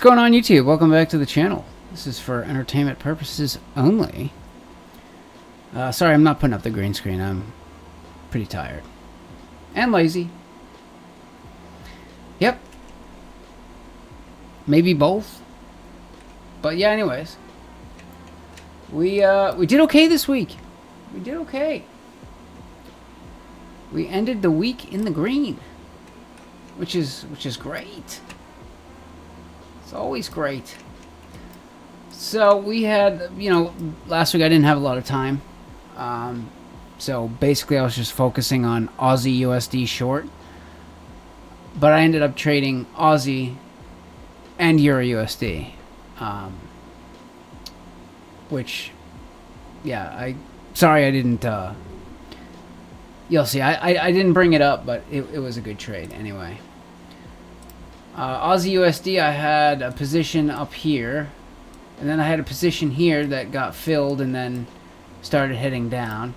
What's going on, YouTube? Welcome back to the channel. This is for entertainment purposes only. Sorry, I'm not putting up the green screen. I'm pretty tired. And lazy. Yep. Maybe both. But yeah, anyways. We did okay this week. We did okay. We ended the week in the green. Which is great. It's always great. So we had, last week I didn't have a lot of time. So basically I was just focusing on Aussie USD short. But I ended up trading Aussie and Euro USD. Which, yeah, sorry I didn't, you'll see, I didn't bring it up, but it was a good trade anyway. Aussie USD, I had a position up here, and then I had a position here that got filled and then started heading down.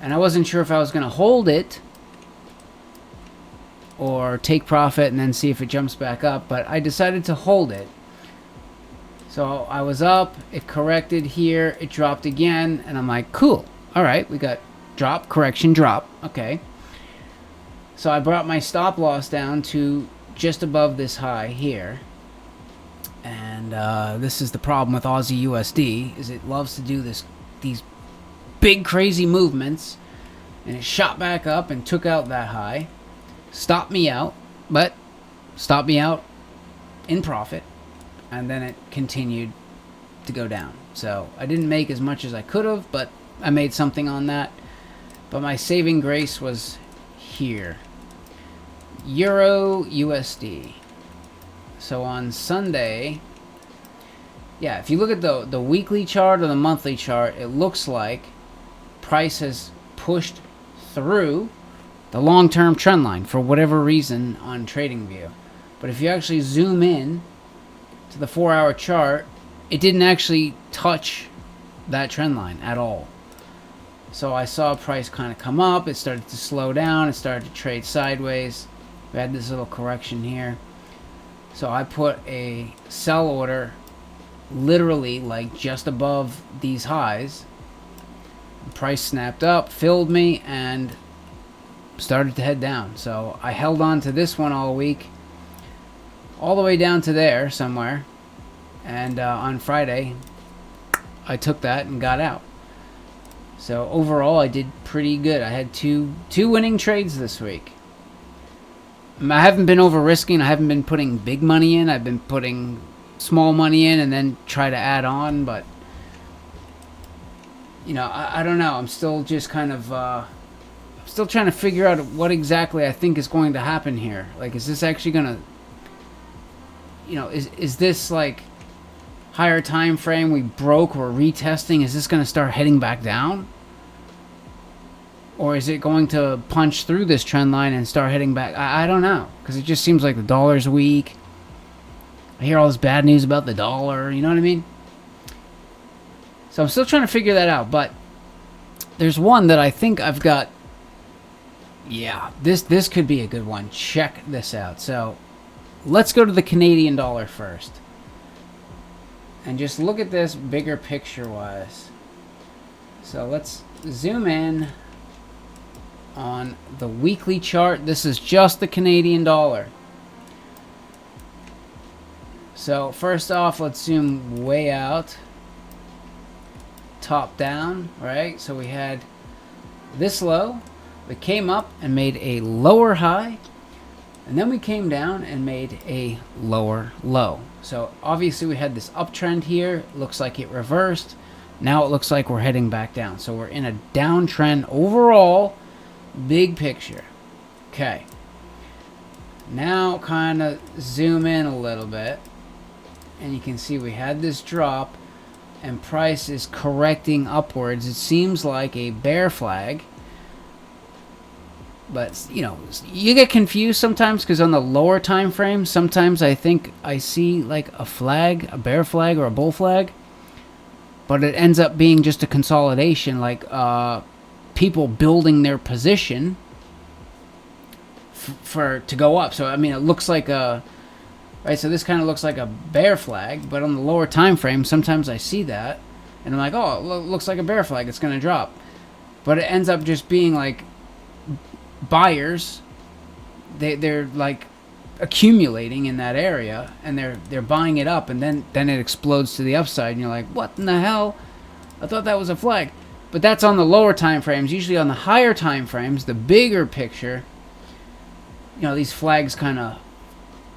And I wasn't sure if I was going to hold it or take profit and then see if it jumps back up, but I decided to hold it. So I was up, it corrected here, it dropped again, and I'm like, cool. All right, we got drop, correction, drop. Okay. So I brought my stop loss down to just above this high here. And this is the problem with Aussie USD, is it loves to do these big crazy movements. And it shot back up and took out that high. Stopped me out, but stopped me out in profit. And then it continued to go down. So I didn't make as much as I could have, but I made something on that. But my saving grace was here. Euro USD. So on Sunday, yeah, if you look at the weekly chart or the monthly chart, it looks like price has pushed through the long-term trend line for whatever reason on TradingView. But if you actually zoom in to the 4-hour chart, it didn't actually touch that trend line at all. So I saw price kind of come up, it started to slow down, it started to trade sideways. We had this little correction here. So I put a sell order literally like just above these highs. The price snapped up, filled me, and started to head down. So I held on to this one all week, all the way down to there somewhere. And on Friday, I took that and got out. So overall, I did pretty good. I had two winning trades this week. I haven't been over risking. I haven't been putting big money in. I've been putting small money in and then try to add on. But, I don't know. I'm still just kind of, still trying to figure out what exactly I think is going to happen here. Like, is this actually going to, is this like higher time frame we broke, we're retesting? Is this going to start heading back down? Or is it going to punch through this trend line and start heading back? I don't know. Because it just seems like the dollar's weak. I hear all this bad news about the dollar. You know what I mean? So I'm still trying to figure that out. But there's one that I think I've got. Yeah, this could be a good one. Check this out. So let's go to the Canadian dollar first. And just look at this bigger picture-wise. So let's zoom in on the weekly chart. This is just the Canadian dollar. So first off, let's zoom way out. Top down, right? So we had this low. We came up and made a lower high. And then we came down and made a lower low. So obviously we had this uptrend here. Looks like it reversed. Now it looks like we're heading back down. So we're in a downtrend overall. Big picture. Okay. Now kind of zoom in a little bit. And you can see we had this drop. And price is correcting upwards. It seems like a bear flag. But, you get confused sometimes because on the lower time frame, sometimes I think I see like a flag, a bear flag or a bull flag. But it ends up being just a consolidation, like people building their position to go up. So, I mean, it looks like a right? So this kind of looks like a bear flag, but on the lower time frame, sometimes I see that, and I'm like, oh, it looks like a bear flag. It's going to drop. But it ends up just being like buyers. They're like accumulating in that area, and they're buying it up, and then it explodes to the upside, and you're like, what in the hell? I thought that was a flag. But that's on the lower time frames. Usually on the higher time frames, the bigger picture, you know, these flags kind of,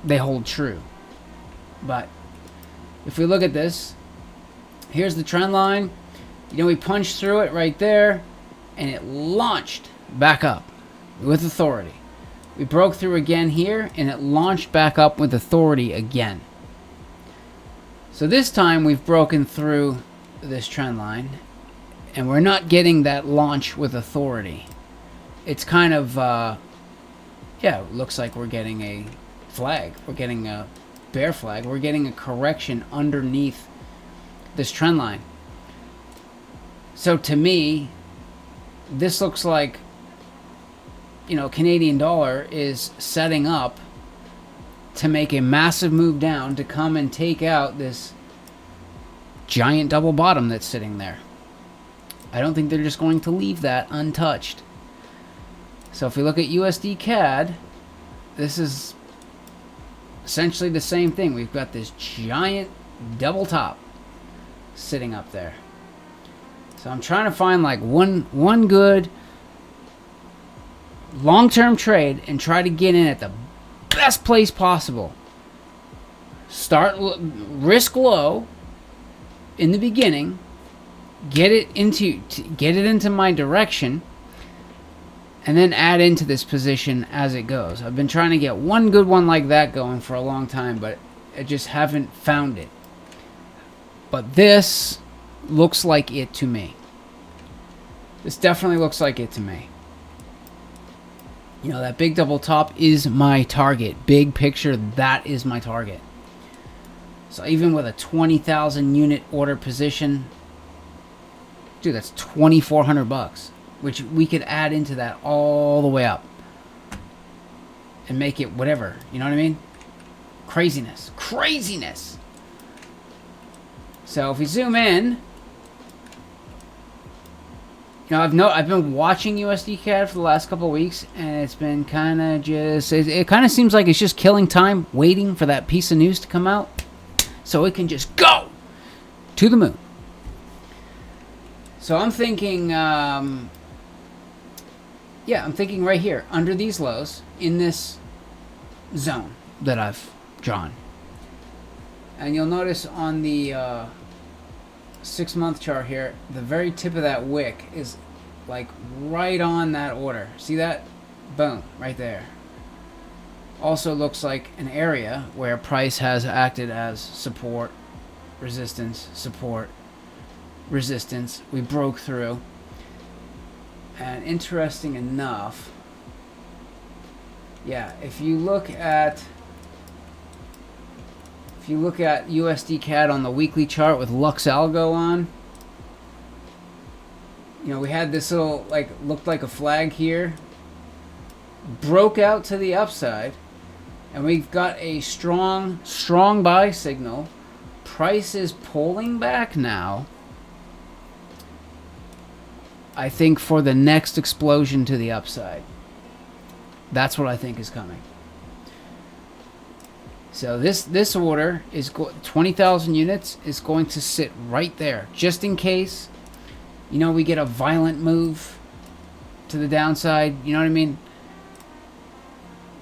they hold true. But if we look at this, here's the trend line. You know, we punched through it right there, and it launched back up with authority. We broke through again here, and it launched back up with authority again. So this time we've broken through this trend line, and we're not getting that launch with authority. It's kind of, yeah, it looks like we're getting a flag. We're getting a bear flag. We're getting a correction underneath this trend line. So to me, this looks like, you know, Canadian dollar is setting up to make a massive move down to come and take out this giant double bottom that's sitting there. I don't think they're just going to leave that untouched. So if we look at USD CAD, this is essentially the same thing. We've got this giant double top sitting up there. So I'm trying to find like one good long-term trade and try to get in at the best place possible. Start risk low in the beginning, get it into my direction, and then add into this position as it goes. I've been trying to get one good one like that going for a long time, but I just haven't found it. But this looks like it to me. This definitely looks like it to me. You know, that big double top is my target. Big picture, that is my target. So even with a 20,000 unit order position, dude, that's $2,400, which we could add into that all the way up and make it whatever. You know what I mean? Craziness. Craziness. So if we zoom in, you know, I've been watching USD CAD for the last couple of weeks, and it's been kind of just, it kind of seems like it's just killing time, waiting for that piece of news to come out, so it can just go to the moon. So I'm thinking, yeah, I'm thinking right here, under these lows, in this zone that I've drawn. And you'll notice on the 6-month chart here, the very tip of that wick is like right on that order. See that? Boom, right there. Also looks like an area where price has acted as support, resistance, support, resistance. We broke through. And interesting enough, yeah, if you look at USD CAD on the weekly chart with Lux Algo on, you know, we had this little, like, looked like a flag here, broke out to the upside, and we've got a strong buy signal. Price is pulling back now, I think, for the next explosion to the upside. That's what I think is coming. So this order is 20,000 units is going to sit right there, just in case, you know, we get a violent move to the downside. You know what I mean?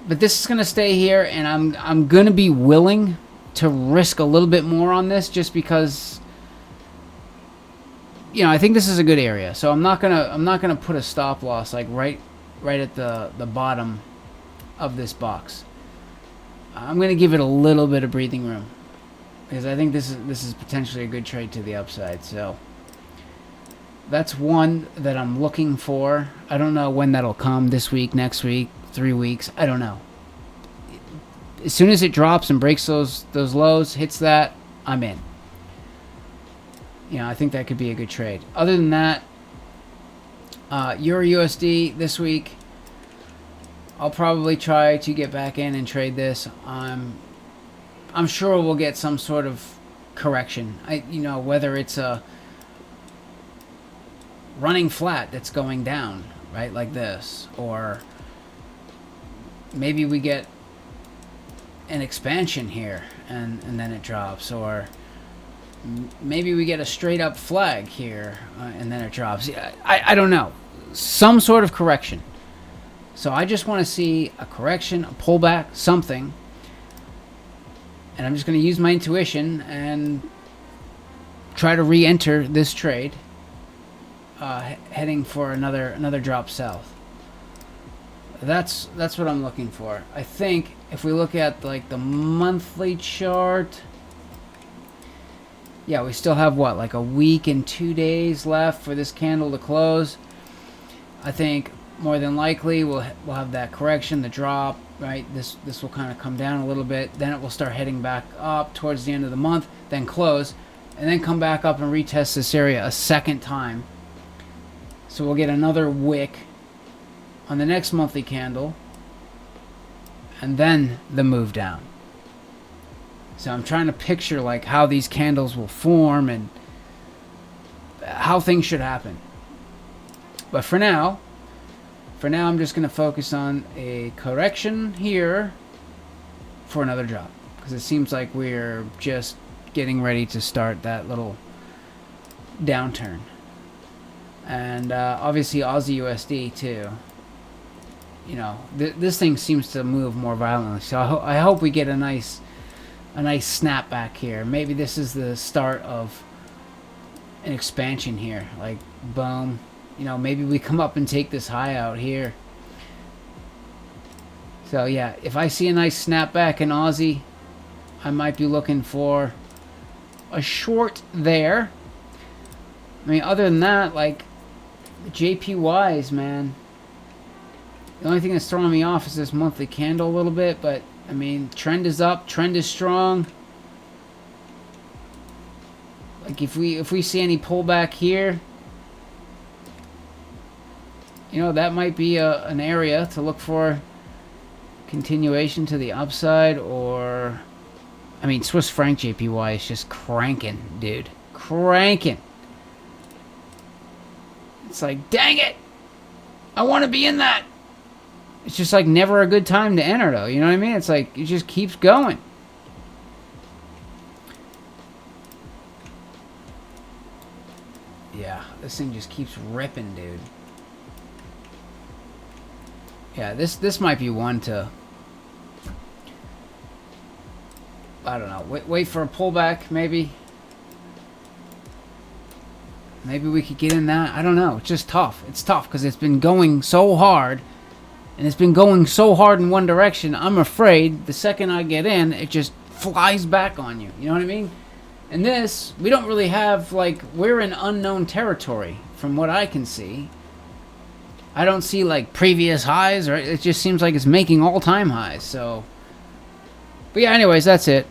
But this is going to stay here, and I'm going to be willing to risk a little bit more on this, just because, you know, I think this is a good area. So I'm not gonna put a stop loss like right at the bottom of this box. I'm going to give it a little bit of breathing room, because I think this is potentially a good trade to the upside. So that's one that I'm looking for. I don't know when that'll come, this week, next week, 3 weeks. I don't know. As soon as it drops and breaks those lows, hits that, I'm in. You know, I think that could be a good trade. Other than that, Euro USD this week, I'll probably try to get back in and trade this. I'm I'm sure we'll get some sort of correction. You know, whether it's a running flat that's going down, right, like this, or maybe we get an expansion here and then it drops, or maybe we get a straight up flag here and then it drops. I don't know. Some sort of correction. So I just want to see a correction, a pullback, something. And I'm just going to use my intuition and try to re-enter this trade, heading for another drop south. That's what I'm looking for. I think if we look at like the monthly chart, yeah, we still have what, like a week and 2 days left for this candle to close. I think more than likely we'll have that correction, the drop, right? This will kind of come down a little bit, then it will start heading back up towards the end of the month, then close, and then come back up and retest this area a second time. So we'll get another wick on the next monthly candle, and then the move down. So I'm trying to picture like how these candles will form and how things should happen. But for now I'm just going to focus on a correction here for another drop, because it seems like we're just getting ready to start that little downturn. And obviously Aussie USD too. You know, this thing seems to move more violently. So I hope we get a nice snapback here. Maybe this is the start of an expansion here. Like, boom. You know, maybe we come up and take this high out here. So yeah, if I see a nice snapback in Aussie, I might be looking for a short there. I mean, other than that, like, JPYs, man. The only thing that's throwing me off is this monthly candle a little bit, but I mean, trend is up, trend is strong. Like, if we see any pullback here, you know, that might be an area to look for continuation to the upside. Or, I mean, Swiss franc JPY is just cranking, dude, cranking. It's like, dang it, I want to be in that. It's just like never a good time to enter, though. You know what I mean? It's like it just keeps going. Yeah, this thing just keeps ripping, dude. Yeah, this might be one to, I don't know, wait for a pullback, maybe. Maybe we could get in that. I don't know. It's just tough. It's tough because it's been going so hard. And it's been going so hard in one direction. I'm afraid the second I get in, it just flies back on you. You know what I mean? And this, we don't really have, like, we're in unknown territory from what I can see. I don't see, like, previous highs, or it just seems like it's making all-time highs. So, but yeah, anyways, that's it.